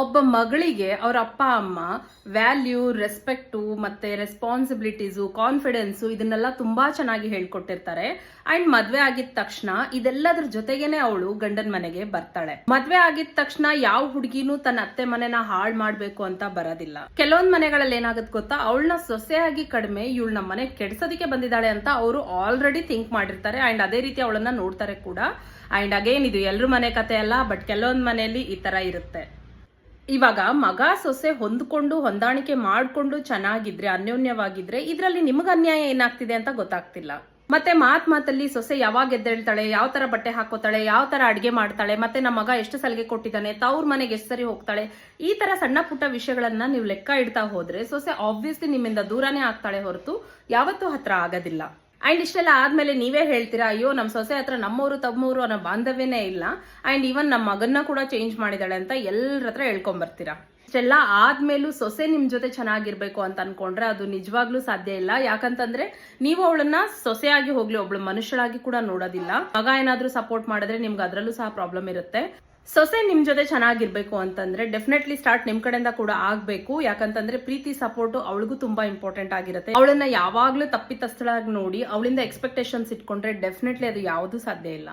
ಒಬ್ಬ ಮಗಳಿಗೆ ಅವ್ರ ಅಪ್ಪ ಅಮ್ಮ ವ್ಯಾಲ್ಯೂ, ರೆಸ್ಪೆಕ್ಟು ಮತ್ತೆ ರೆಸ್ಪಾನ್ಸಿಬಿಲಿಟೀಸು, ಕಾನ್ಫಿಡೆನ್ಸು ಇದನ್ನೆಲ್ಲ ತುಂಬಾ ಚೆನ್ನಾಗಿ ಹೇಳ್ಕೊಟ್ಟಿರ್ತಾರೆ. ಅಂಡ್ ಮದ್ವೆ ಆಗಿದ ತಕ್ಷಣ ಇದೆಲ್ಲದ್ರ ಜೊತೆಗೇನೆ ಅವಳು ಗಂಡನ ಮನೆಗೆ ಬರ್ತಾಳೆ. ಮದ್ವೆ ಆಗಿದ ತಕ್ಷಣ ಯಾವ ಹುಡುಗಿನೂ ತನ್ನ ಅತ್ತೆ ಮನೆನ ಹಾಳು ಮಾಡ್ಬೇಕು ಅಂತ ಬರೋದಿಲ್ಲ. ಕೆಲವೊಂದ್ ಮನೆಗಳಲ್ಲಿ ಏನಾಗುತ್ತೆ ಗೊತ್ತಾ, ಅವಳನ್ನ ಸೊಸೆಯಾಗಿ ಕಡಿಮೆ, ಇವಳು ನಮ್ಮ ಮನೆ ಕೆಡ್ಸೋದಕ್ಕೆ ಬಂದಿದ್ದಾಳೆ ಅಂತ ಅವರು ಆಲ್ರೆಡಿ ಥಿಂಕ್ ಮಾಡಿರ್ತಾರೆ. ಅಂಡ್ ಅದೇ ರೀತಿ ಅವಳನ್ನ ನೋಡ್ತಾರೆ ಕೂಡ. ಅಂಡ್ ಅಗೇನ್ ಇದು ಎಲ್ರ ಮನೆ ಕತೆ ಅಲ್ಲ, ಬಟ್ ಕೆಲವೊಂದ್ ಮನೆಯಲ್ಲಿ ಈ ತರ ಇರುತ್ತೆ. ಇವಾಗ ಮಗ ಸೊಸೆ ಹೊಂದ್ಕೊಂಡು ಹೊಂದಾಣಿಕೆ ಮಾಡ್ಕೊಂಡು ಚೆನ್ನಾಗಿದ್ರೆ, ಅನ್ಯೋನ್ಯವಾಗಿದ್ರೆ ಇದ್ರಲ್ಲಿ ನಿಮಗ ಅನ್ಯಾಯ ಏನಾಗ್ತಿದೆ ಅಂತ ಗೊತ್ತಾಗ್ತಿಲ್ಲ. ಮತ್ತೆ ಮಾತಲ್ಲಿ ಸೊಸೆ ಯಾವಾಗ ಎದ್ದೇಳ್ತಾಳೆ, ಯಾವ ತರ ಬಟ್ಟೆ ಹಾಕೋತಾಳೆ, ಯಾವ ತರ ಅಡ್ಗೆ ಮಾಡ್ತಾಳೆ, ಮತ್ತೆ ನಮ್ಮ ಮಗ ಎಷ್ಟು ಸಲಿಗೆ ಕೊಟ್ಟಿದ್ದಾನೆ, ತವ್ರ ಮನೆಗೆ ಎಷ್ಟು ಸರಿ ಹೋಗ್ತಾಳೆ, ಈ ತರ ಸಣ್ಣ ಪುಟ್ಟ ವಿಷಯಗಳನ್ನ ನೀವು ಲೆಕ್ಕ ಇಡ್ತಾ ಹೋದ್ರೆ ಸೊಸೆ ಆಬ್ವಿಯಸ್ಲಿ ನಿಮ್ಮಿಂದ ದೂರನೇ ಆಗ್ತಾಳೆ ಹೊರತು ಯಾವತ್ತೂ ಹತ್ರ ಆಗೋದಿಲ್ಲ. ಅಂಡ್ ಇಷ್ಟೆಲ್ಲ ಆದ್ಮೇಲೆ ನೀವೇ ಹೇಳ್ತೀರಾ, ಅಯ್ಯೋ ನಮ್ ಸೊಸೆ ಹತ್ರ ನಮ್ಮವರು ತಮ್ಮವರು ಅನ್ನೋ ಬಾಂಧವ್ಯನೇ ಇಲ್ಲ, ಅಂಡ್ ಈವನ್ ನಮ್ಮ ಮಗನ್ನ ಕೂಡ ಚೇಂಜ್ ಮಾಡಿದಾಳೆ ಅಂತ ಎಲ್ಲರ ಹತ್ರ ಹೇಳ್ಕೊಂಡ್ ಬರ್ತೀರಾ. ಇಷ್ಟೆಲ್ಲ ಆದ್ಮೇಲೂ ಸೊಸೆ ನಿಮ್ ಜೊತೆ ಚೆನ್ನಾಗಿರ್ಬೇಕು ಅಂತ ಅನ್ಕೊಂಡ್ರೆ ಅದು ನಿಜವಾಗ್ಲೂ ಸಾಧ್ಯ ಇಲ್ಲ. ಯಾಕಂತಂದ್ರೆ ನೀವು ಅವಳನ್ನ ಸೊಸೆಯಾಗಿ ಹೋಗ್ಲಿ, ಒಬ್ಳು ಮನುಷ್ಯಳಾಗಿ ಕೂಡ ನೋಡೋದಿಲ್ಲ. ಮಗ ಏನಾದ್ರೂ ಸಪೋರ್ಟ್ ಮಾಡಿದ್ರೆ ನಿಮ್ಗೆ ಅದ್ರಲ್ಲೂ ಸಹ ಪ್ರಾಬ್ಲಮ್ ಇರುತ್ತೆ. ಸೊಸೆ ನಿಮ್ ಜೊತೆ ಚೆನ್ನಾಗಿರ್ಬೇಕು ಅಂತಂದ್ರೆ ಡೆಫಿನೆಟ್ಲಿ ಸ್ಟಾರ್ಟ್ ನಿಮ್ ಕಡೆಯಿಂದ ಕೂಡ ಆಗ್ಬೇಕು. ಯಾಕಂತಂದ್ರೆ ಪ್ರೀತಿ ಸಪೋರ್ಟ್ ಅವಳಿಗೂ ತುಂಬಾ ಇಂಪಾರ್ಟೆಂಟ್ ಆಗಿರುತ್ತೆ. ಅವಳನ್ನ ಯಾವಾಗ್ಲೂ ತಪ್ಪಿತಸ್ಥಳಾಗಿ ನೋಡಿ ಅವಳಿಂದ ಎಕ್ಸ್ಪೆಕ್ಟೇಷನ್ಸ್ ಇಟ್ಕೊಂಡ್ರೆ ಡೆಫಿನೆಟ್ಲಿ ಅದು ಯಾವುದು ಸಾಧ್ಯ ಇಲ್ಲ.